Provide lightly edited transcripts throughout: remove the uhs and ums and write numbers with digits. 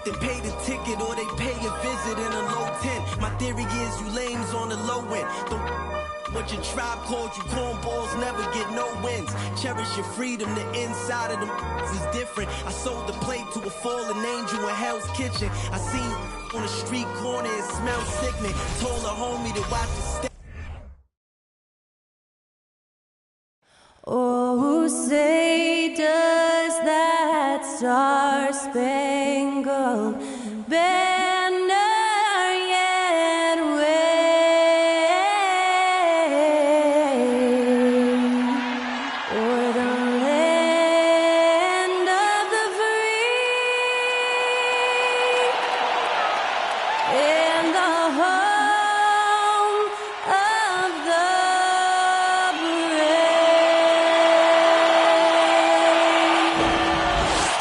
then pay the ticket or they pay a visit in a low tent. My theory is you lames on the low end. What your tribe called you cornballs never get no wins. Cherish your freedom, the inside of them is different. I sold the plate to a fallen angel in Hell's Kitchen. I seen on the street corner and smelled sickening. Told a homie to watch the step. Oh, say does that star-spangled banner yet wave o'er the land of the free and the home of the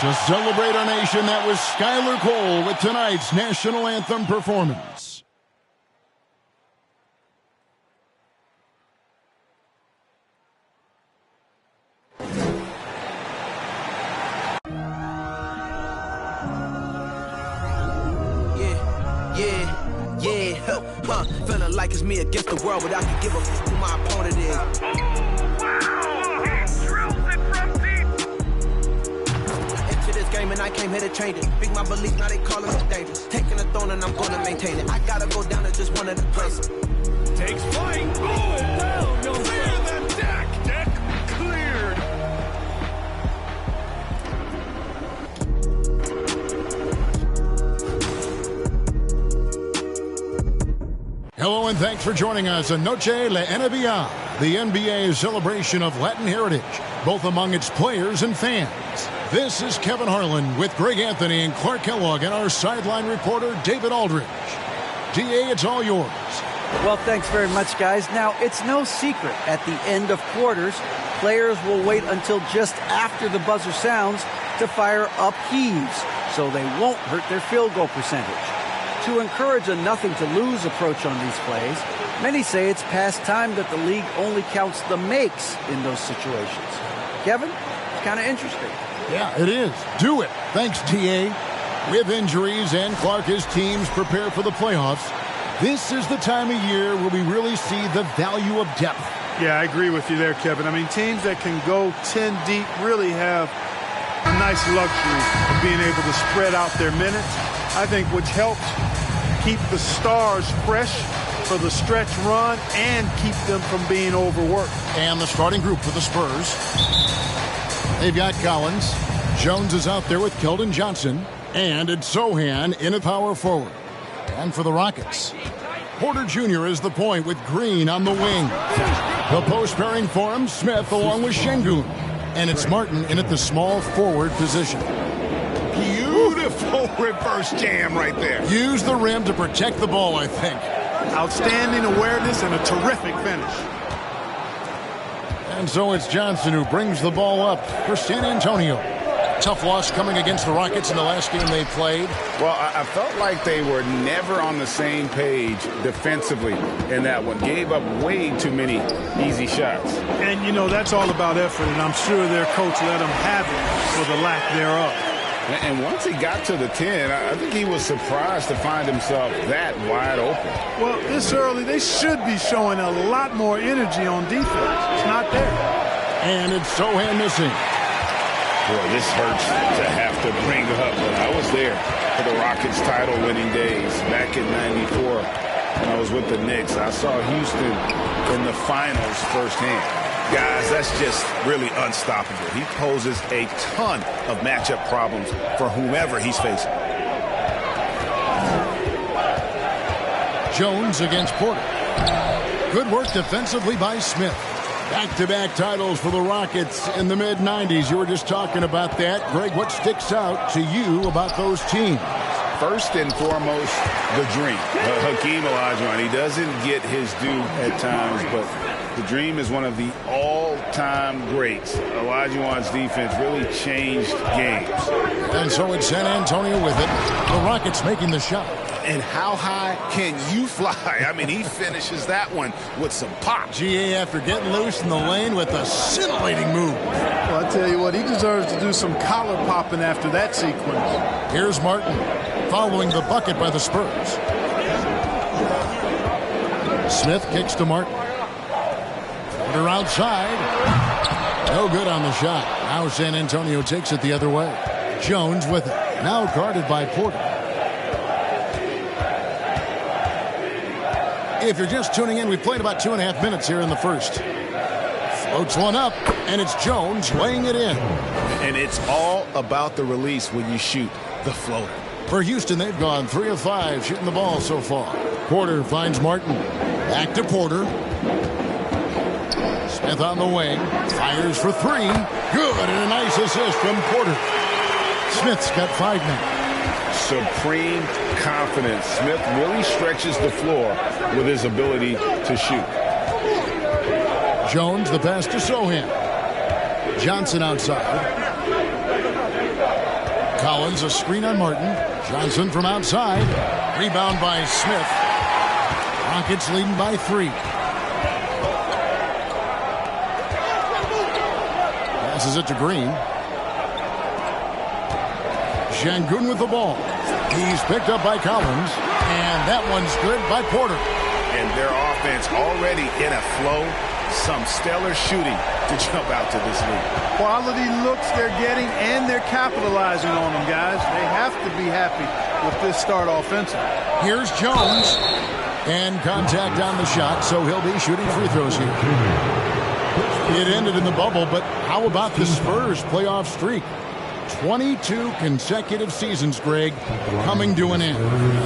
To celebrate our nation, that was Skylar Cole with tonight's national anthem performance. Feeling like it's me against the world, but I can give a f who my opponent is. Game and I came here to change it. Big my belief, now they calling it dangerous. Taking the throne and I'm gonna maintain it. I gotta go down to just one of the greats. Takes flight. Boom. Down. No clear the deck. Deck cleared. Hello and thanks for joining us on Noche La NBA, the NBA's celebration of Latin heritage, both among its players and fans. This is Kevin Harlan with Greg Anthony and Clark Kellogg and our sideline reporter, David Aldridge. DA, it's all yours. Well, thanks very much, guys. Now, it's no secret at the end of quarters, players will wait until just after the buzzer sounds to fire up heaves, so they won't hurt their field goal percentage. To encourage a nothing-to-lose approach on these plays, many say it's past time that the league only counts the makes in those situations. Kevin, it's kind of interesting. Yeah, it is. Do it. Thanks, TA. With injuries and Clark's teams prepare for the playoffs, this is the time of year where we really see the value of depth. Yeah, I agree with you there, Kevin. I mean, teams that can go 10 deep really have a nice luxury of being able to spread out their minutes. I think which helps keep the stars fresh for the stretch run and keep them from being overworked. And the starting group for the Spurs. They've got Collins. Jones is out there with Keldon Johnson. And it's Sohan in at power forward. And for the Rockets, Porter Jr. is the point with Green on the wing. The post pairing for him, Smith along with Şengün. And it's Martin in at the small forward position. Beautiful reverse jam right there. Use the rim to protect the ball, I think. Outstanding awareness and a terrific finish. And so it's Johnson who brings the ball up for San Antonio. Tough loss coming against the Rockets in the last game they played. Well, I felt like they were never on the same page defensively in that one. Gave up way too many easy shots. And, you know, that's all about effort, and I'm sure their coach let them have it for the lack thereof. And once he got to the 10, I think he was surprised to find himself that wide open. Well, this early, they should be showing a lot more energy on defense. It's not there. And it's Sohan missing. Boy, this hurts to have to bring up, but I was there for the Rockets title-winning days back in '94 when I was with the Knicks. I saw Houston in the finals firsthand. Guys, that's just really unstoppable. He poses a ton of matchup problems for whomever he's facing. Jones against Porter. Good work defensively by Smith. Back-to-back titles for the Rockets in the mid-'90s. You were just talking about that. Greg, what sticks out to you about those teams? First and foremost, the dream. Hakeem Olajuwon, he doesn't get his due at times, but the dream is one of the all-time greats. Olajuwon's defense really changed games. And so it's San Antonio with it. The Rockets making the shot. And how high can you fly? I mean, he finishes that one with some pop. GA after getting loose in the lane with a scintillating move. Well, I tell you what, he deserves to do some collar popping after that sequence. Here's Martin following the bucket by the Spurs. Smith kicks to Martin. Porter outside. No good on the shot. Now San Antonio takes it the other way. Jones with it. Now guarded by Porter. If you're just tuning in, we've played about 2.5 minutes here in the first. Floats one up, and it's Jones laying it in. And it's all about the release when you shoot the floater. For Houston, they've gone 3 of 5 shooting the ball so far. Porter finds Martin. Back to Porter. Smith on the wing. Fires for 3. Good, and a nice assist from Porter. Smith's got 5 now. Supreme confidence. Smith really stretches the floor with his ability to shoot. Jones, the pass to Sohan. Johnson outside. Collins, a screen on Martin. Johnson from outside. Rebound by Smith. Rockets leading by 3. Passes it to Green. Şengün with the ball. He's picked up by Collins. And that one's good by Porter. And their offense already in a flow. Some stellar shooting to jump out to this lead. Quality looks they're getting, and they're capitalizing on them, guys. They have to be happy with this start offensively. Here's Jones. And contact on the shot, so he'll be shooting free throws here. It ended in the bubble, but how about the Spurs playoff streak? 22 consecutive seasons, Greg, coming to an end.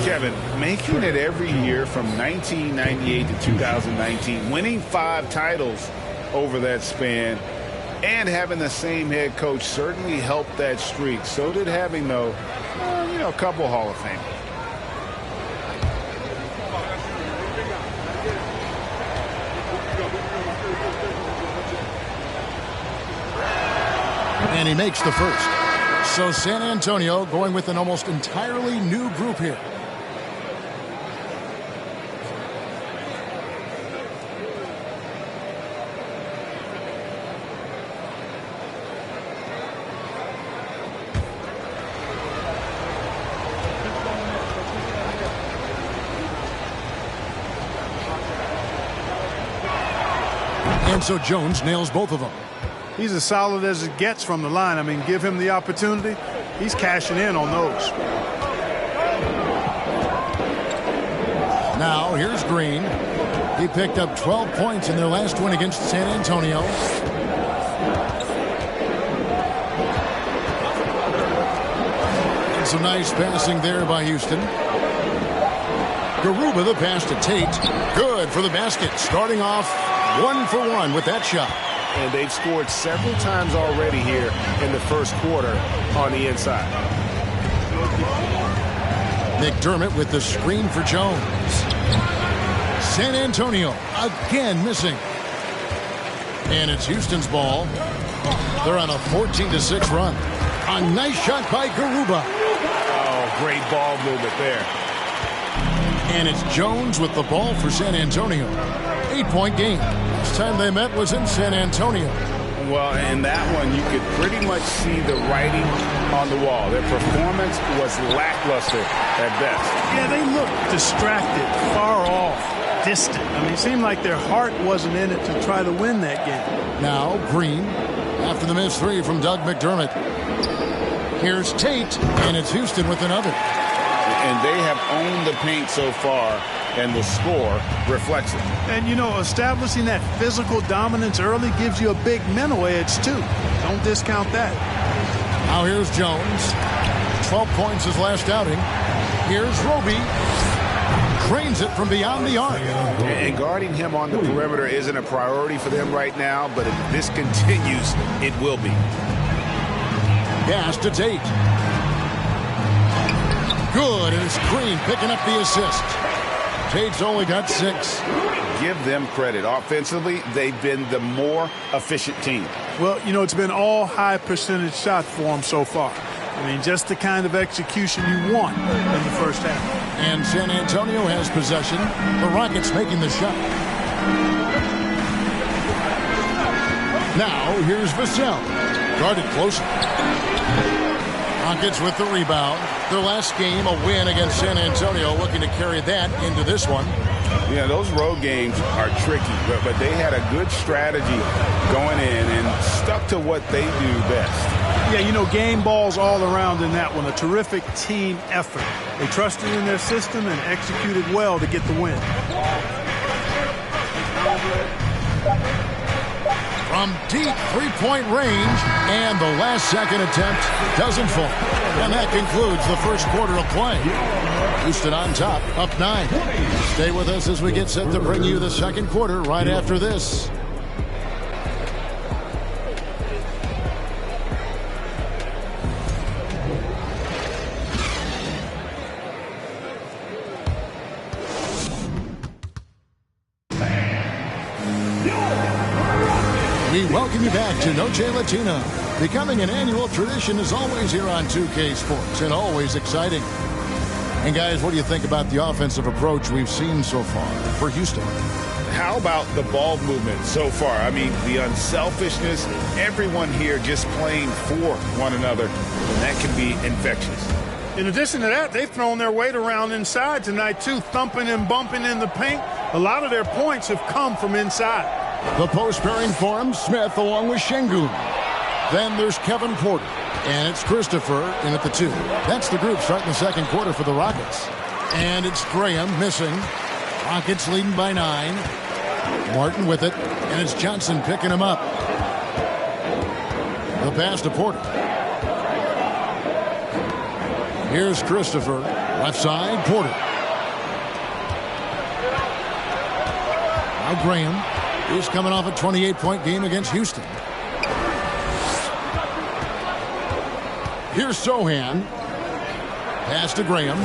Kevin, making it every year from 1998 to 2019, winning 5 titles over that span, and having the same head coach certainly helped that streak. So did having, though, a couple Hall of Fame. And he makes the first. So San Antonio going with an almost entirely new group here. And so Jones nails both of them. He's as solid as it gets from the line. I mean, give him the opportunity. He's cashing in on those. Now, here's Green. He picked up 12 points in their last win against San Antonio. And some nice passing there by Houston. Garuba, the pass to Tate. Good for the basket. Starting off 1 for 1 with that shot. And they've scored several times already here in the first quarter on the inside. McDermott with the screen for Jones. San Antonio again missing. And it's Houston's ball. They're on a 14-6 run. A nice shot by Garuba. Oh, great ball movement there. And it's Jones with the ball for San Antonio. 8-point game. Last time they met was in San Antonio. Well, in that one, you could pretty much see the writing on the wall. Their performance was lackluster at best. Yeah, they looked distracted, far off, distant. I mean, it seemed like their heart wasn't in it to try to win that game. Now Green after the missed 3 from Doug McDermott. Here's Tate, and it's Houston with another. And they have owned the paint so far, and the score reflects it. And, establishing that physical dominance early gives you a big mental edge, too. Don't discount that. Now here's Jones. 12 points his last outing. Here's Roby. Trains it from beyond the arc. And guarding him on the perimeter isn't a priority for them right now, but if this continues, it will be. Pass to Tate. Good, and it's Green picking up the assist. Tate's only got 6. Give them credit. Offensively, they've been the more efficient team. Well, it's been all high percentage shots for them so far. I mean, just the kind of execution you want in the first half. And San Antonio has possession. The Rockets making the shot. Now, here's Vassell. Guarded closely. Rockets with the rebound. Their last game, a win against San Antonio, looking to carry that into this one. Yeah, those road games are tricky, but they had a good strategy going in and stuck to what they do best. Yeah, you know, game balls all around in that one. A terrific team effort. They trusted in their system and executed well to get the win. From deep three-point range, and the last second attempt doesn't fall. And that concludes the first quarter of play. Houston on top, up 9. Stay with us as we get set to bring you the second quarter right after this. We welcome you back to Noche Latina. Becoming an annual tradition is always here on 2K Sports and always exciting. And guys, what do you think about the offensive approach we've seen so far for Houston? How about the ball movement so far? I mean, the unselfishness, everyone here just playing for one another, and that can be infectious. In addition to that, they've thrown their weight around inside tonight, too, thumping and bumping in the paint. A lot of their points have come from inside. The post pairing for him, Smith along with Şengün. Then there's Kevin Porter. And it's Christopher in at the 2. That's the group starting the second quarter for the Rockets. And it's Graham missing. Rockets leading by 9. Martin with it. And it's Johnson picking him up. The pass to Porter. Here's Christopher. Left side, Porter. Now Graham. He's coming off a 28-point game against Houston. Here's Sohan. Pass to Graham.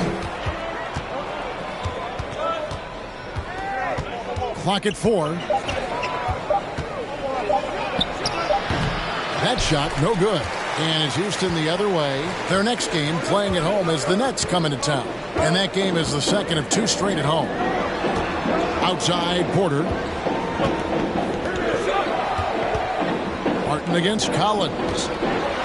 Clock at 4. That shot, no good. And it's Houston the other way. Their next game, playing at home, is the Nets coming to town. And that game is the second of 2 straight at home. Outside, Porter. Martin against Collins.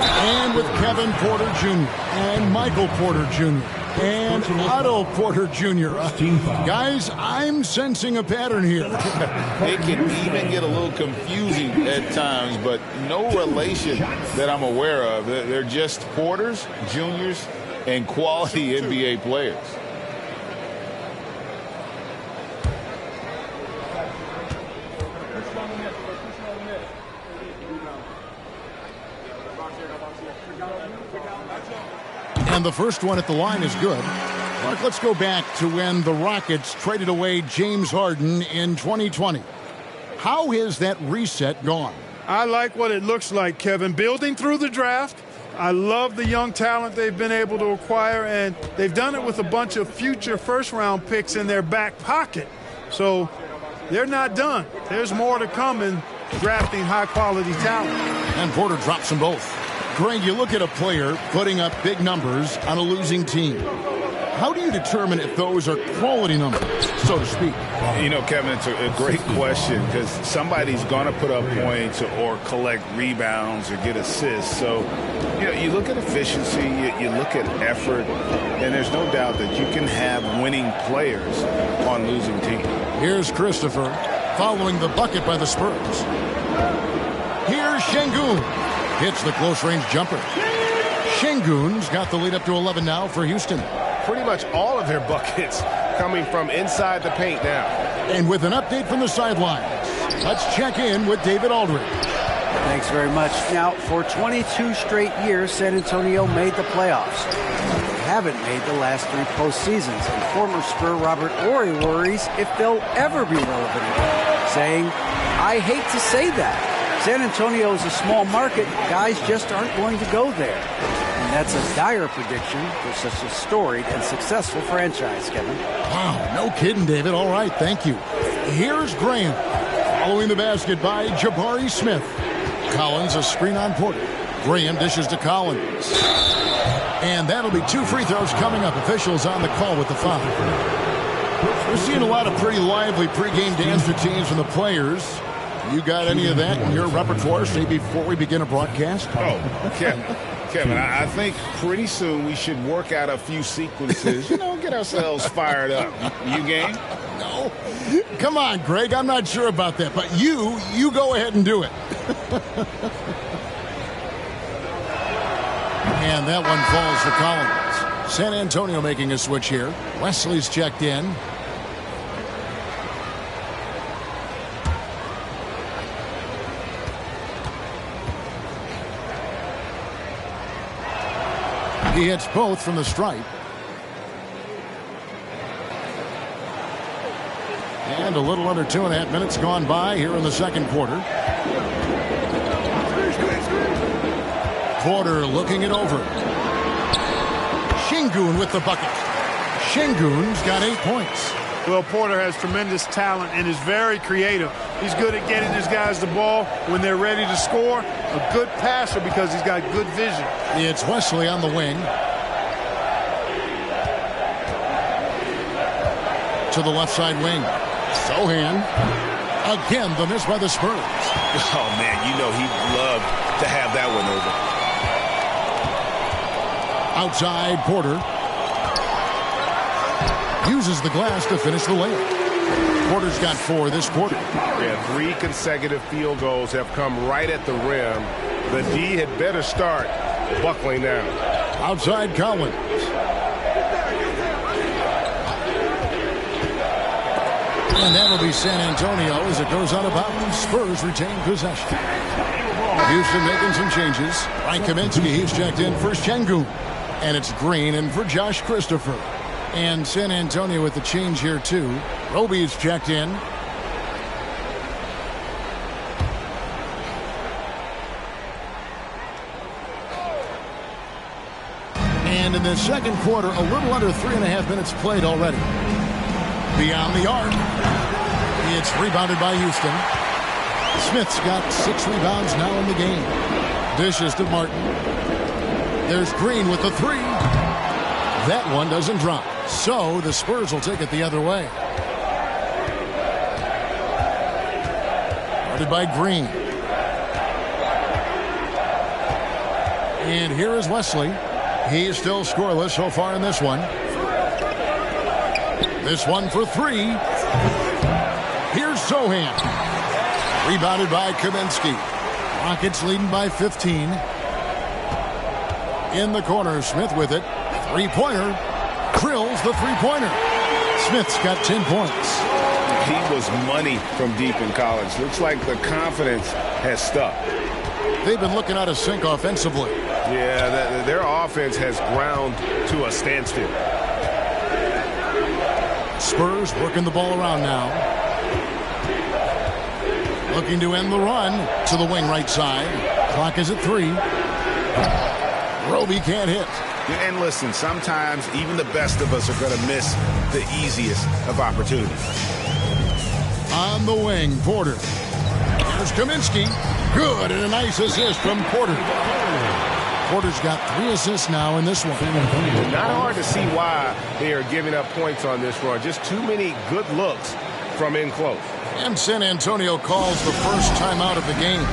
And with Kevin Porter Jr. and Michael Porter Jr. and Otto Porter Jr. Guys, I'm sensing a pattern here. It can even get a little confusing at times, but no relation that I'm aware of. They're just Porters, Juniors, and quality NBA players. And the first one at the line is good. Mark, let's go back to when the Rockets traded away James Harden in 2020. How has that reset gone? I like what it looks like, Kevin. Building through the draft. I love the young talent they've been able to acquire, and they've done it with a bunch of future first-round picks in their back pocket. So they're not done. There's more to come in drafting high-quality talent. And Porter drops them both. Greg, you look at a player putting up big numbers on a losing team. How do you determine if those are quality numbers, so to speak? You know, Kevin, it's a great question because somebody's going to put up points or collect rebounds or get assists. So, you know, you look at efficiency, you look at effort, and there's no doubt that you can have winning players on losing teams. Here's Christopher following the bucket by the Spurs. Here's Şengün. Hits the close-range jumper. Şengün's got the lead up to 11 now for Houston. Pretty much all of their buckets coming from inside the paint now. And with an update from the sidelines, let's check in with David Aldridge. Thanks very much. Now, for 22 straight years, San Antonio made the playoffs. They haven't made the last 3 postseasons, and former Spur Robert Horry worries if they'll ever be relevant again, saying, I hate to say that. San Antonio is a small market. Guys just aren't going to go there. And that's a dire prediction for such a storied and successful franchise, Kevin. Wow, no kidding, David. All right, thank you. Here's Graham. Following the basket by Jabari Smith. Collins, a screen on Porter. Graham dishes to Collins. And that'll be 2 free throws coming up. Officials on the call with the foul. We're seeing a lot of pretty lively pregame dance routines from the players. You got any of that in your repertoire, say, before we begin a broadcast? Oh, Kevin, I think pretty soon we should work out a few sequences, get ourselves fired up. You game? No. Come on, Greg. I'm not sure about that. But you go ahead and do it. And that one falls for Collins. San Antonio making a switch here. Wesley's checked in. He hits both from the stripe. And a little under 2.5 minutes gone by here in the second quarter. Porter looking it over. Şengün with the bucket. Şengün's got 8 points. Well, Porter has tremendous talent and is very creative. He's good at getting his guys the ball when they're ready to score. A good passer because he's got good vision. It's Wesley on the wing. To the left side wing. Sohan. Again, the miss by the Spurs. Oh, man, he'd love to have that one over. Outside, Porter. Uses the glass to finish the layup. Porter's got 4 this quarter. Yeah, 3 consecutive field goals have come right at the rim. The D had better start buckling down. Outside, Collins. And that'll be San Antonio as it goes out of bounds. Spurs retain possession. Houston making some changes. Frank Kaminsky, he's checked in for Şengün. And it's Green in for Josh Christopher. And San Antonio with the change here, too. Roby's checked in. And in the second quarter, a little under 3.5 minutes played already. Beyond the arc. It's rebounded by Houston. Smith's got 6 rebounds now in the game. Dishes to Martin. There's Green with the 3. That one doesn't drop. So the Spurs will take it the other way. Guarded by Green. And here is Wesley. He is still scoreless so far in this one. This one for 3. Here's Sohan. Rebounded by Kaminsky. Rockets leading by 15. In the corner, Smith with it. 3-pointer. Drills the 3-pointer. Smith's got 10 points. He was money from deep in college. Looks like the confidence has stuck. They've been looking out of sync offensively. Yeah, their offense has ground to a standstill. Spurs working the ball around now. Looking to end the run to the wing right side. Clock is at 3. Roby can't hit. And listen, sometimes even the best of us are going to miss the easiest of opportunities. On the wing, Porter. There's Kaminsky. Good, and a nice assist from Porter. Porter's got 3 assists now in this one. Not hard to see why they are giving up points on this run. Just too many good looks from in close. And San Antonio calls the first timeout of the game.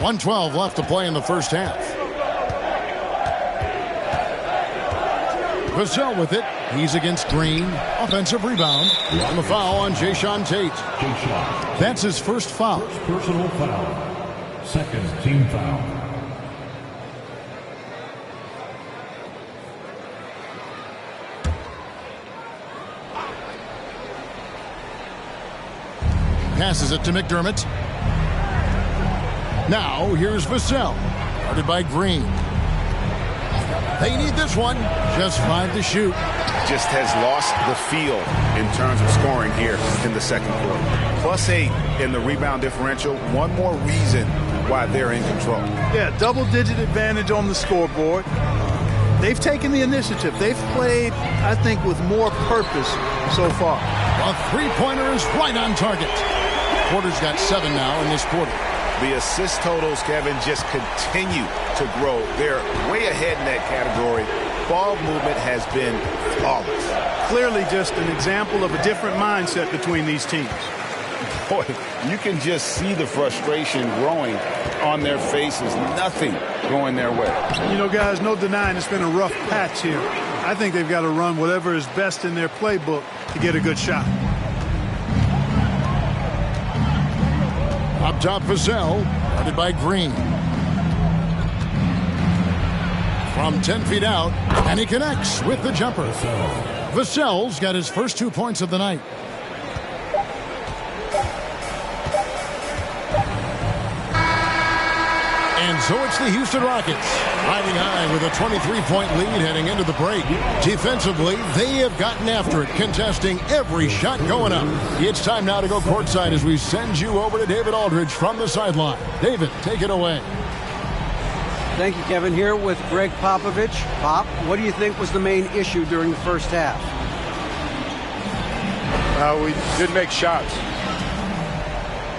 1:12 left to play in the first half. Vassell with it. He's against Green. Offensive rebound. And the foul on Jayshawn Tate. That's his first foul. Personal foul. Second team foul. Passes it to McDermott. Now here's Vassell. Guarded by Green. They need this one. Just 5 to shoot. Just has lost the feel in terms of scoring here in the second quarter. +8 in the rebound differential. One more reason why they're in control. Yeah, double-digit advantage on the scoreboard. They've taken the initiative. They've played, I think, with more purpose so far. A three-pointer is right on target. Porter's got 7 now in this quarter. The assist totals, Kevin, just continue to grow. They're way ahead in that category. Ball movement has been flawless. Clearly just an example of a different mindset between these teams. Boy, you can just see the frustration growing on their faces. Nothing going their way. You know, guys, no denying it's been a rough patch here. I think they've got to run whatever is best in their playbook to get a good shot. Up top, Vassell, guarded by Green. From 10 feet out, and he connects with the jumper. Vassell's got his first 2 points of the night. And so it's the Houston Rockets, riding high with a 23-point lead heading into the break. Defensively, they have gotten after it, contesting every shot going up. It's time now to go courtside as we send you over to David Aldridge from the sideline. David, take it away. Thank you, Kevin. Here with Greg Popovich. Pop, what do you think was the main issue during the first half? We didn't make shots.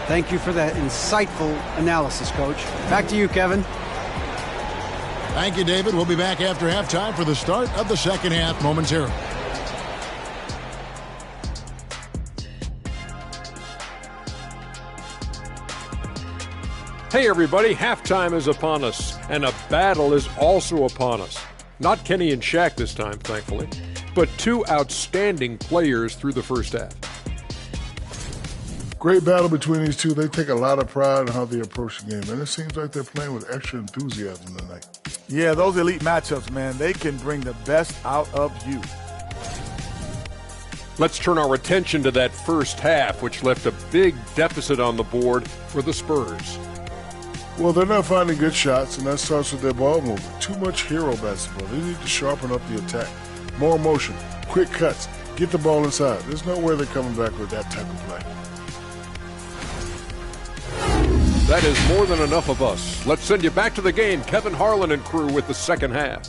Thank you for that insightful analysis, Coach. Back to you, Kevin. Thank you, David. We'll be back after halftime for the start of the second half momentarily. Hey, everybody. Halftime is upon us, and a battle is also upon us. Not Kenny and Shaq this time, thankfully, but 2 outstanding players through the first half. Great battle between these two. They take a lot of pride in how they approach the game, and it seems like they're playing with extra enthusiasm tonight. Yeah, those elite matchups, man, they can bring the best out of you. Let's turn our attention to that first half, which left a big deficit on the board for the Spurs. Well, they're not finding good shots, and that starts with their ball movement. Too much hero basketball. They need to sharpen up the attack. More motion, quick cuts, get the ball inside. There's no way they're coming back with that type of play. That is more than enough of us. Let's send you back to the game. Kevin Harlan and crew with the second half.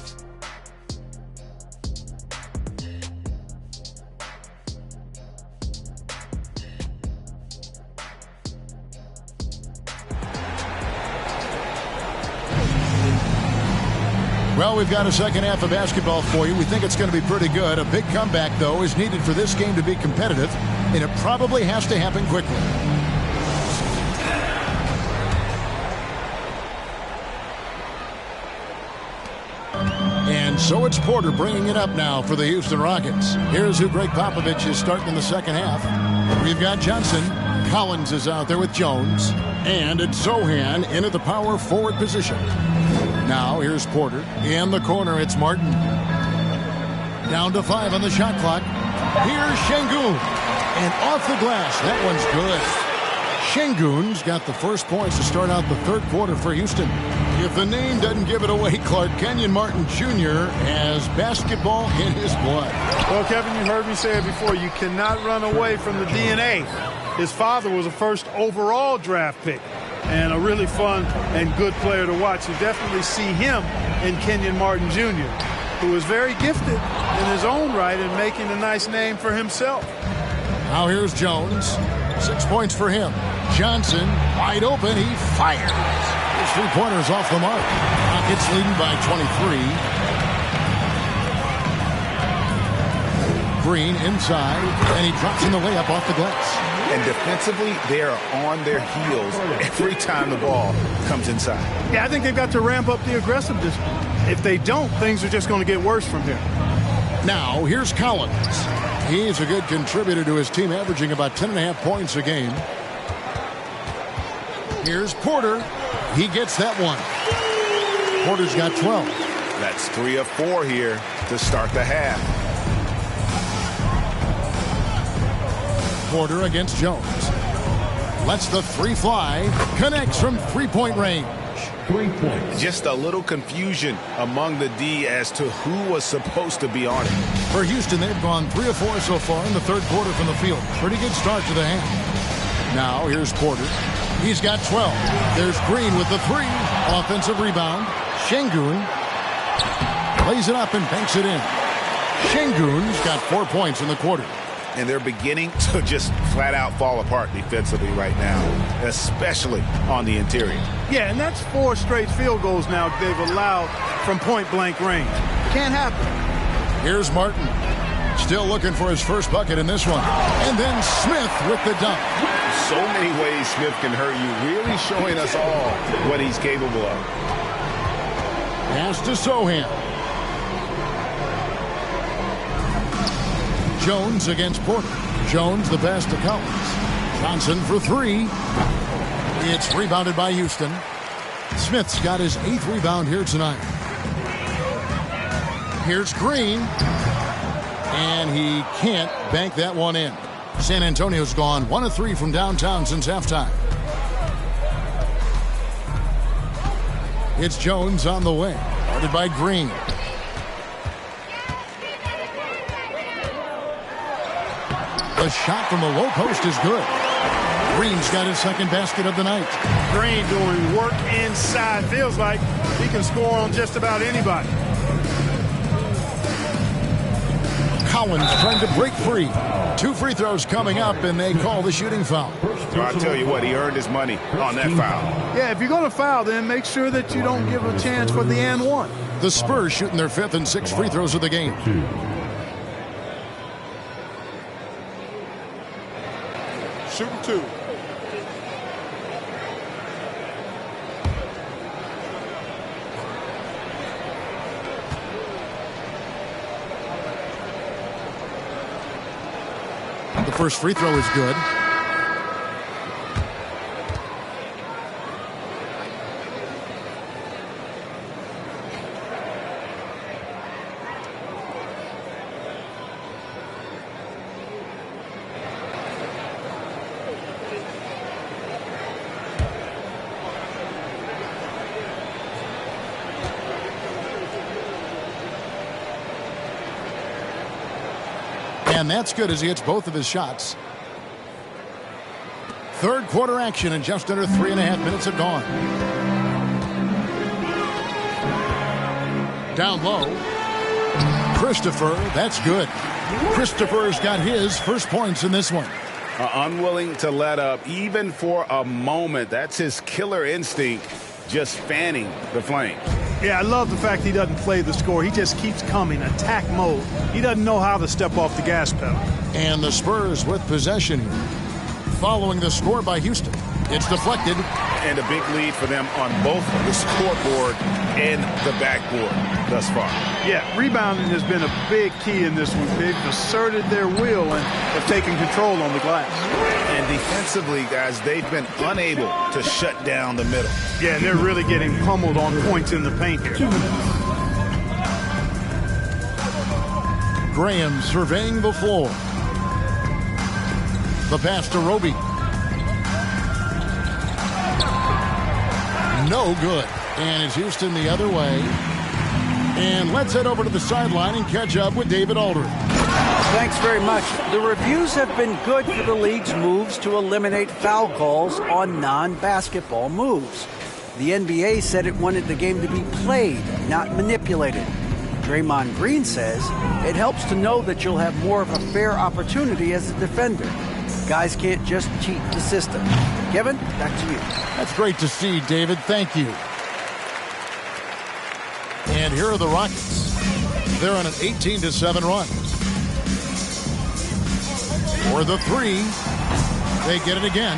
Well, we've got a second half of basketball for you. We think it's going to be pretty good. A big comeback, though, is needed for this game to be competitive, and it probably has to happen quickly. And so it's Porter bringing it up now for the Houston Rockets. Here's who Greg Popovich is starting in the second half. We've got Johnson. Collins is out there with Jones. And it's Sohan in at the power forward position. Now here's Porter. In the corner, it's Martin. Down to 5 on the shot clock. Here's Şengün. And off the glass. That one's good. Şengün's got the first points to start out the third quarter for Houston. If the name doesn't give it away, Clark, Kenyon Martin Jr. has basketball in his blood. Well, Kevin, you heard me say it before. You cannot run away from the DNA. His father was a first overall draft pick and a really fun and good player to watch. You definitely see him in Kenyon Martin Jr., who is very gifted in his own right and making a nice name for himself. Now here's Jones. 6 points for him. Johnson, wide open. He fires. His three-pointers off the mark. Rockets leading by 23. Green inside, and he drops in the layup off the glass. And defensively, they are on their heels every time the ball comes inside. Yeah, I think they've got to ramp up the aggressiveness. If they don't, things are just going to get worse from here. Now, here's Collins. He's a good contributor to his team, averaging about 10.5 points a game. Here's Porter. He gets that one. Porter's got 12. That's 3 of 4 here to start the half. Porter against Jones. Lets the three fly. Connects from three-point range. 3 points. Just a little confusion among the D as to who was supposed to be on it. For Houston, they've gone 3 of 4 so far in the third quarter from the field. Pretty good start to the half. Now, here's Porter. He's got 12. There's Green with the 3. Offensive rebound. Şengün lays it up and banks it in. Şengün's got 4 points in the quarter. And they're beginning to just flat out fall apart defensively right now, especially on the interior. Yeah, and that's 4 straight field goals now they've allowed from point-blank range. Can't happen. Here's Martin. Still looking for his first bucket in this one. And then Smith with the dunk. So many ways Smith can hurt you, really showing us all what he's capable of. Pass to Sohan. Jones against Porter. Jones the pass to Collins. Johnson for 3. It's rebounded by Houston. Smith's got his 8th rebound here tonight. Here's Green. And he can't bank that one in. San Antonio's gone 1 of 3 from downtown since halftime. It's Jones on the way. Guarded by Green. The shot from the low post is good. Green's got his second basket of the night. Green doing work inside. Feels like he can score on just about anybody. Collins trying to break free. 2 free throws coming up, and they call the shooting foul. Well, I'll tell you what, he earned his money on that foul. Yeah, if you're going to foul, then make sure that you don't give a chance for the and one. The Spurs shooting their 5th and 6th free throws of the game. Shooting 2. The first free throw is good. And that's good as he hits both of his shots. Third quarter action, and just under 3.5 minutes have gone. Down low. Christopher, that's good. Christopher's got his first points in this one. Unwilling to let up even for a moment. That's his killer instinct, just fanning the flame. Yeah, I love the fact he doesn't play the score. He just keeps coming, attack mode. He doesn't know how to step off the gas pedal. And the Spurs with possession here. Following the score by Houston. It's deflected. And a big lead for them on both the scoreboard and the backboard thus far. Yeah, rebounding has been a big key in this one. They've asserted their will and have taken control on the glass. And defensively, guys, they've been unable to shut down the middle. Yeah, they're really getting pummeled on points in the paint here. Graham surveying the floor. The pass to Roby. No good. And it's Houston the other way. And let's head over to the sideline and catch up with David Aldridge. Thanks very much. The reviews have been good for the league's moves to eliminate foul calls on non-basketball moves. The NBA said it wanted the game to be played, not manipulated. Draymond Green says it helps to know that you'll have more of a fair opportunity as a defender. Guys can't just cheat the system. Kevin, back to you. That's great to see, David. Thank you. And here are the Rockets. They're on an 18-7 run. For the 3, They get it again.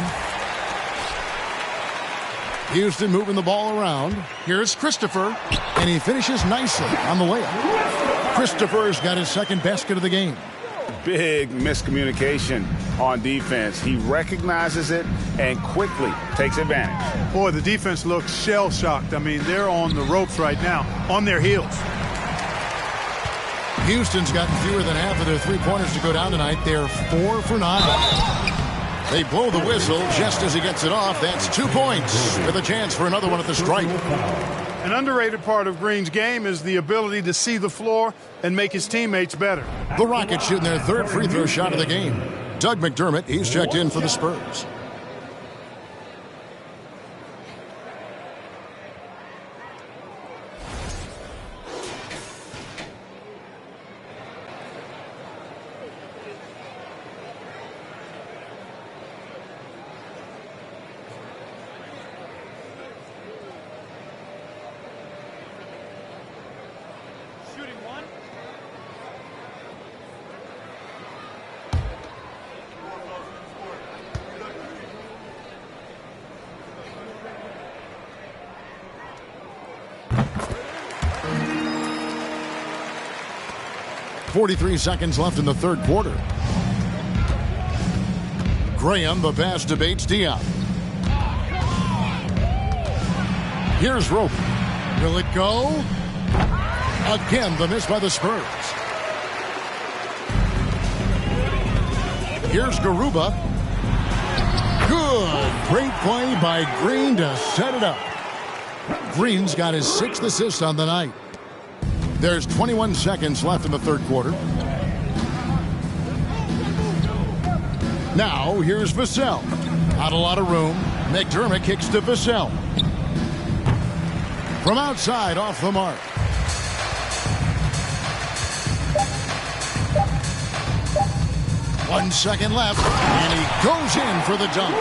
Houston moving the ball around. Here's Christopher, and he finishes nicely on the layup. Christopher's got his second basket of the game. Big miscommunication on defense. He recognizes it and quickly takes advantage. Boy, the defense looks shell-shocked. I mean, they're on the ropes right now, on their heels. Houston's gotten fewer than half of their three-pointers to go down tonight. They're 4 for 9. They blow the whistle just as he gets it off. That's 2 points with a chance for another one at the stripe. An underrated part of Green's game is the ability to see the floor and make his teammates better. The Rockets shooting their third free throw shot of the game. Doug McDermott, he's checked in for the Spurs. Shooting one. .43 seconds left in the third quarter. Graham, the pass to Bates Diop. Here's Rope. Will it go? Again, the miss by the Spurs. Here's Garuba. Good. Great play by Green to set it up. Green's got his 6th assist on the night. There's 21 seconds left in the third quarter. Now, here's Vassell. Not a lot of room. McDermott kicks to Vassell. From outside, off the mark. One second left, and he goes in for the dunk.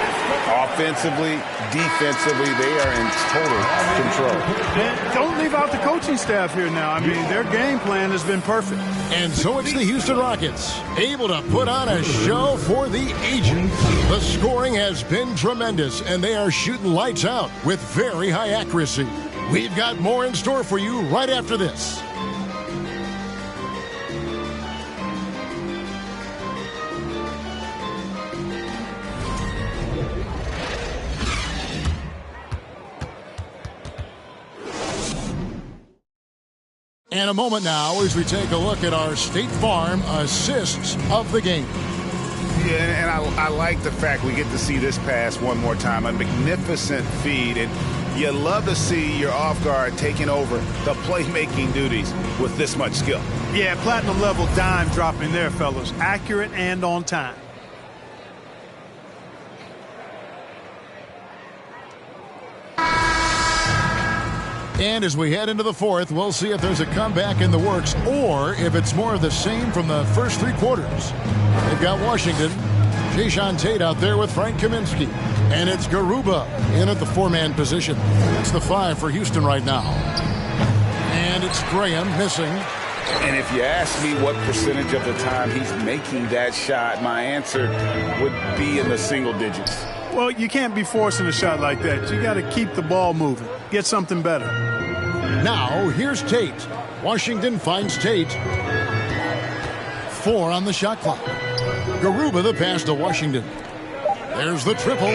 Offensively, defensively, they are in total control. And don't leave out the coaching staff here now. I mean, their game plan has been perfect. And so it's the Houston Rockets, able to put on a show for the ages. The scoring has been tremendous, and they are shooting lights out with very high accuracy. We've got more in store for you right after this. And a moment now as we take a look at our State Farm assists of the game. Yeah, and I like the fact we get to see this pass one more time. A magnificent feed, and you love to see your off guard taking over the playmaking duties with this much skill. Yeah, platinum level dime dropping there, fellas. Accurate and on time. And as we head into the fourth, we'll see if there's a comeback in the works or if it's more of the same from the first 3 quarters. They've got Washington, Jayshawn Tate out there with Frank Kaminsky. And it's Garuba in at the 4-man position. That's the 5 for Houston right now. And it's Graham missing. And if you ask me what percentage of the time he's making that shot, my answer would be in the single digits. Well, you can't be forcing a shot like that. You got to keep the ball moving. Get something better. Now, here's Tate. Washington finds Tate. 4 on the shot clock. Garuba the pass to Washington. There's the triple.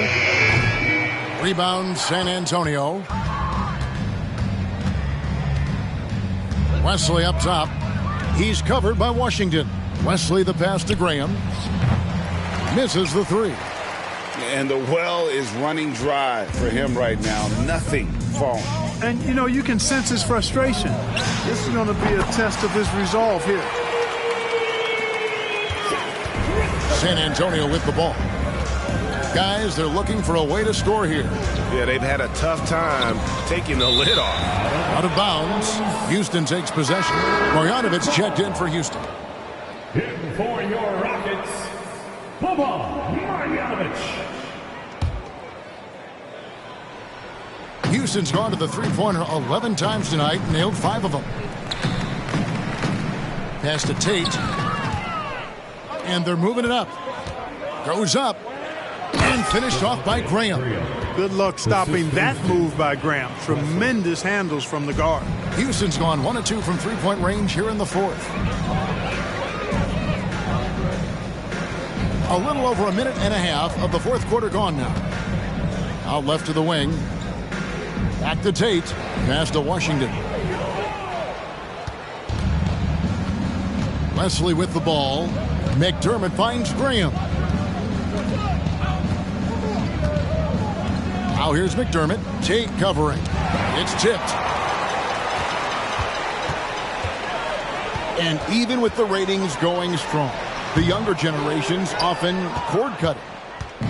Rebound San Antonio. Wesley up top. He's covered by Washington. Wesley the pass to Graham. Misses the 3. And the well is running dry for him right now. Nothing falling. And, you know, you can sense his frustration. This is going to be a test of his resolve here. San Antonio with the ball. Guys, they're looking for a way to score here. Yeah, they've had a tough time taking the lid off. Out of bounds. Houston takes possession. Marjanovic checked in for Houston. In for your Rockets, Boban Marjanovic. Houston's gone to the three-pointer 11 times tonight, nailed 5 of them. Pass to Tate. And they're moving it up. Goes up. And finished off by Graham. Good luck stopping that move by Graham. Tremendous handles from the guard. Houston's gone 1 of 2 from three-point range here in the fourth. A little over a minute and a half of the fourth quarter gone now. Out left to the wing. Back to Tate. Pass to Washington. Wesley with the ball. McDermott finds Graham. Now here's McDermott. Tate covering. It's tipped. And even with the ratings going strong, the younger generations often cord cutting.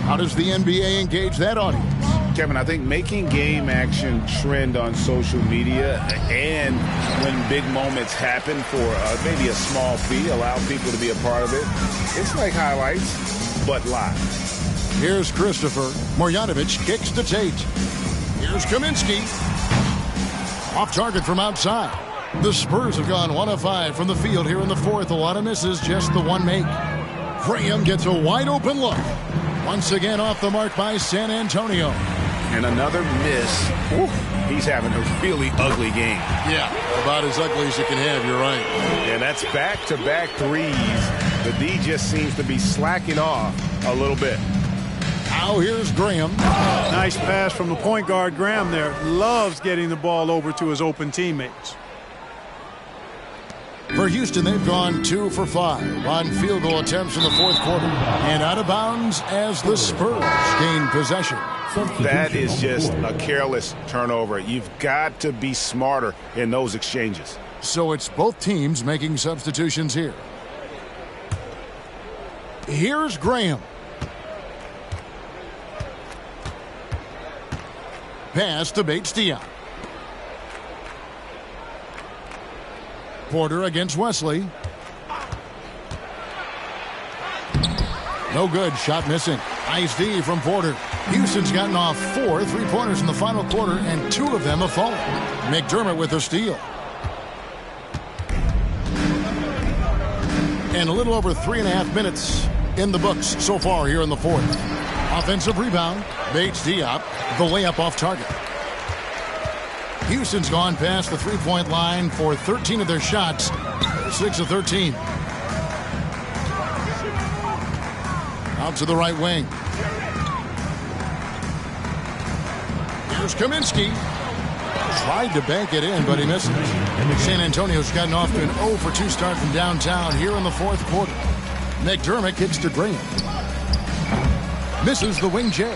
How does the NBA engage that audience? Kevin, I think making game action trend on social media and when big moments happen for maybe a small fee, allow people to be a part of it. It's like highlights, but live. Here's Christopher. Marjanovic kicks to Tate. Here's Kaminsky. Off target from outside. The Spurs have gone 1 of 5 from the field here in the fourth. A lot of misses, just the one make. Graham gets a wide open look. Once again off the mark by San Antonio. And another miss. Ooh, he's having a really ugly game. Yeah, about as ugly as it can have, you're right. And that's back-to-back threes. The D just seems to be slacking off a little bit. Now here's Graham. Nice pass from the point guard. Graham there loves getting the ball over to his open teammates. For Houston, they've gone 2 for 5 on field goal attempts in the fourth quarter. And out of bounds as the Spurs gain possession. That is just a careless turnover. You've got to be smarter in those exchanges. So it's both teams making substitutions here. Here's Graham. Pass to Bates-Diop. Porter against Wesley. No good. Shot missing. Nice D from Porter. Houston's gotten off 4 3-pointers in the final quarter, and 2 of them have fallen. McDermott with a steal. And a little over 3.5 minutes in the books so far here in the fourth. Offensive rebound. Bates-Diop. The layup off target. Houston's gone past the three-point line for 13 of their shots. 6 of 13. Out to the right wing. Here's Kaminsky. Tried to bank it in, but he misses. San Antonio's gotten off to an 0 for 2 start from downtown here in the fourth quarter. McDermott kicks to Graham. Misses the wing J.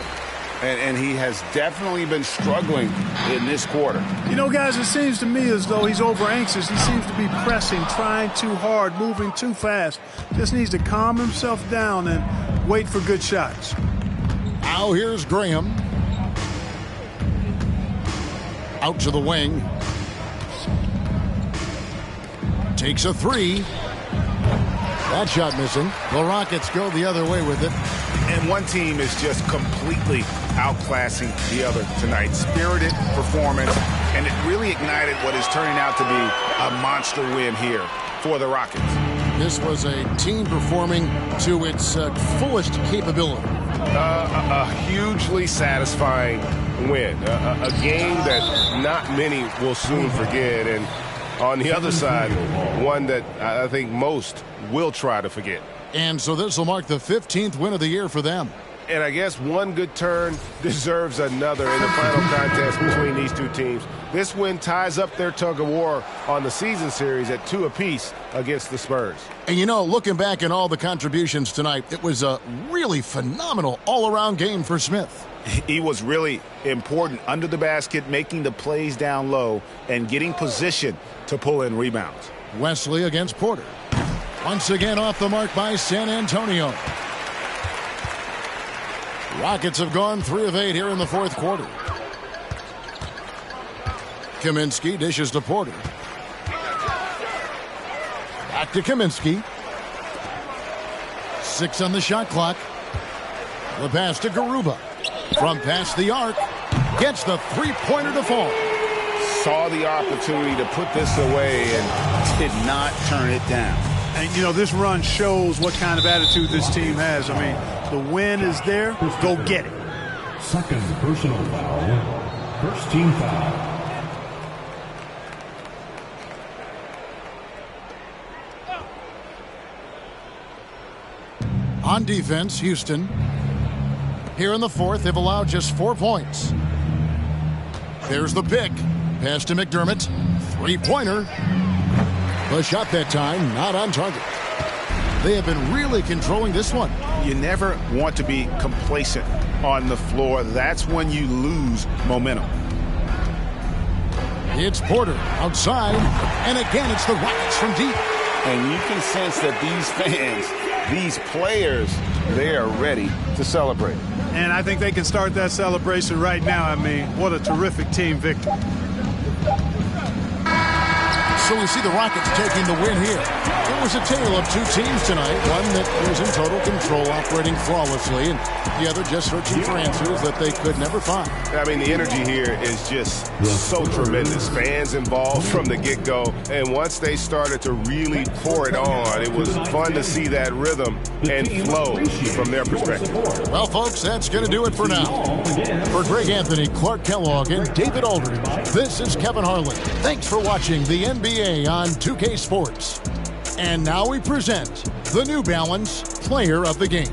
And he has definitely been struggling in this quarter. You know, guys, it seems to me as though he's over anxious. He seems to be pressing, trying too hard, moving too fast. Just needs to calm himself down and wait for good shots. Now here's Graham. Out to the wing. Takes a 3. That shot missing. The Rockets go the other way with it. And one team is just completely outclassing the other tonight. Spirited performance, and it really ignited what is turning out to be a monster win here for the Rockets. This was a team performing to its fullest capability. A hugely satisfying win. A game that not many will soon forget. And on the other side, one that I think most will try to forget. And so this will mark the 15th win of the year for them. And I guess one good turn deserves another in the final contest between these two teams. This win ties up their tug of war on the season series at 2 apiece against the Spurs. And you know, looking back at all the contributions tonight, it was a really phenomenal all-around game for Smith. He was really important under the basket, making the plays down low and getting position to pull in rebounds. Wesley against Porter. Once again off the mark by San Antonio. Rockets have gone 3 of 8 here in the fourth quarter. Kaminsky dishes to Porter. Back to Kaminsky. 6 on the shot clock. The pass to Garuba. From past the arc. Gets the three-pointer to fall. Saw the opportunity to put this away and did not turn it down. And, you know, this run shows what kind of attitude this team has. I mean, the win is there. Go get it. Second personal foul. First team foul. On defense, Houston. Here in the fourth, they've allowed just 4 points. There's the pick. Pass to McDermott. Three-pointer. The shot that time, not on target. They have been really controlling this one. You never want to be complacent on the floor. That's when you lose momentum. It's Porter outside, and again it's the Rockets from deep. And you can sense that these fans, these players, they are ready to celebrate. And I think they can start that celebration right now. I mean, what a terrific team victory. So we see the Rockets taking the win here. It was a tale of two teams tonight. One that was in total control, operating flawlessly, and the other just searching for answers that they could never find. I mean, the energy here is just so tremendous. Fans involved from the get-go, and once they started to really pour it on, it was fun to see that rhythm and flow from their perspective. Well, folks, that's going to do it for now. For Greg Anthony, Clark Kellogg, and David Aldridge, this is Kevin Harlan. Thanks for watching the NBA on 2K Sports. And now we present the New Balance Player of the Game.